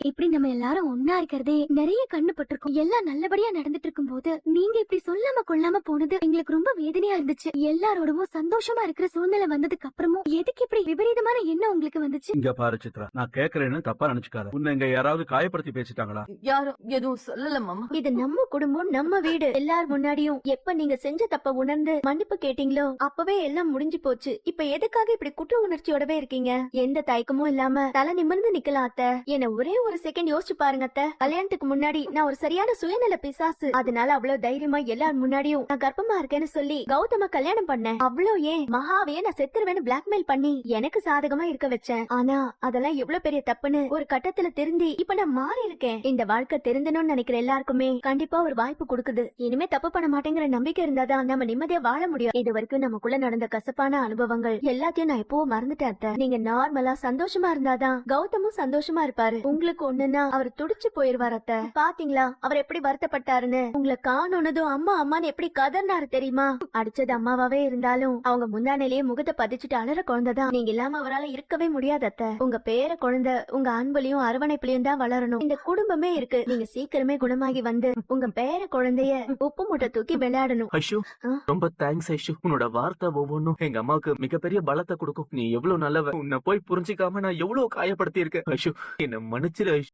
இப்படி நம்ம எல்லாரும் ஒன்னா இருக்கிறதே நிறைய கண்ணு பட்டிருக்கோம். எல்லாம் நல்லபடியா நடந்துட்டு இருக்கும் போது நீங்க இப்படி சொல்லாம கொள்ளாம போனது எங்களுக்கு ரொம்ப வேதனையா இருந்துச்சு. எல்லாரோடவும் சந்தோஷமா இருக்கிற சூழ்நிலை வந்ததுக்கு அப்புறமும் எதுக்கு இப்படி விபரீதமான எண்ணம் உங்களுக்கு வந்துச்சு? இங்க பாரு சித்ரா, நான் கேக்குறேன்னு தப்பா நினைச்சுக்காத. உன்னை இங்க யாராவது காயப்படுத்தி பேசிட்டாங்களா? யாரும் எதுவும் சொல்லல மாமா. இது நம்ம குடும்பம், நம்ம வீடு. எல்லார் முன்னாடியும் எப்ப நீங்க செஞ்ச தப்ப உணர்ந்து மன்னிப்பு கேட்டீங்களோ அப்பவே எல்லாம் முடிஞ்சு போச்சு. இப்ப எதுக்காக இப்படி குற்ற உணர்ச்சியோடவே இருக்கீங்க? எந்த தயக்கமும் இல்லாம தலை நிமிர்ந்து நிக்கலாம் அத்தை. என்ன ஒரே ஒரு செகண்ட் யோசிச்சு பாருங்க அத்தை. கல்யாணத்துக்கு முன்னாடி நான் ஒரு சரியான சுயநல பிசாசு. அதனால அவ்வளவு தைரியமா எல்லார் முன்னாடியும் நான் கர்ப்பமா இருக்கேன்னு சொல்லி கௌதம கல்யாணம் பண்ணேன். அவ்வளோ ஏன் மகாவையே நான் செத்துருவேன்னு பிளாக்மெயில் பண்ணி எனக்கு சாதகமா இருக்க வச்சேன். ஆனா அதெல்லாம் எவ்வளவு பெரிய தப்புன்னு ஒரு கட்டத்துல திருந்தி இப்ப நான் மாறி இருக்கேன். இந்த வாழ்க்கை திருந்தணும்னு நினைக்கிற எல்லாருக்குமே கண்டிப்பா ஒரு வாய்ப்பு கொடுக்குது. இனிமே தப்பு பண்ண மாட்டேங்கிற நம்பிக்கை இருந்தாதான் நம்ம நிம்மதியா வாழ முடியும். இது வரைக்கும் நமக்குள்ள நடந்த கசப்பான அனுபவங்கள் எல்லாத்தையும் நான் எப்பவும் மறந்துட்டேன் அத்தை. நீங்க நார்மலா சந்தோஷமா இருந்தாதான் கௌதமும் சந்தோஷமா இருப்பாரு. உங்களுக்கு ஒண்ணுன்னா அவர் துடிச்சு போயிருவார் அத்தை. பாத்தீங்களா அவர் எப்படி வருத்தப்பட்டாருன்னு? உங்களை காணோனதும் அம்மா அம்மான்னு எப்படி கதர்னாரு தெரியுமா? அடிச்சது அம்மாவாவே இருந்தாலும் அவங்க முந்தானையிலேயே முகத்தை பதிச்சுட்டு அலற குழந்தைதான். நீங்க இல்லாம அவரால் இருக்கவே முடியாது அத்தை. உங்க பேர குழந்தை உங்க அன்புலயும் அரவணைப்புலயும் தான் வளரணும். இந்த குடும்பமே இருக்கு. நீங்க சீக்கிரமே குணமாகி வந்து உங்க பேர குழந்தைய உப்பு மூட்டை தூக்கி விளையாடணும். ஐஷு, ரொம்ப தேங்க்ஸ் ஐஷு. உன்னோட வார்த்தை ஒவ்வொன்னும் எங்க அம்மாவுக்கு மிகப்பெரிய பலத்தை கொடுக்கும். நீ எவ்வளவு நல்லவ. உன்னை போய் புரிஞ்சிக்காம நான் எவ்வளவு காயப்படுத்தி இருக்கேன். ஐஷு, என்ன மன்னிச்சிரு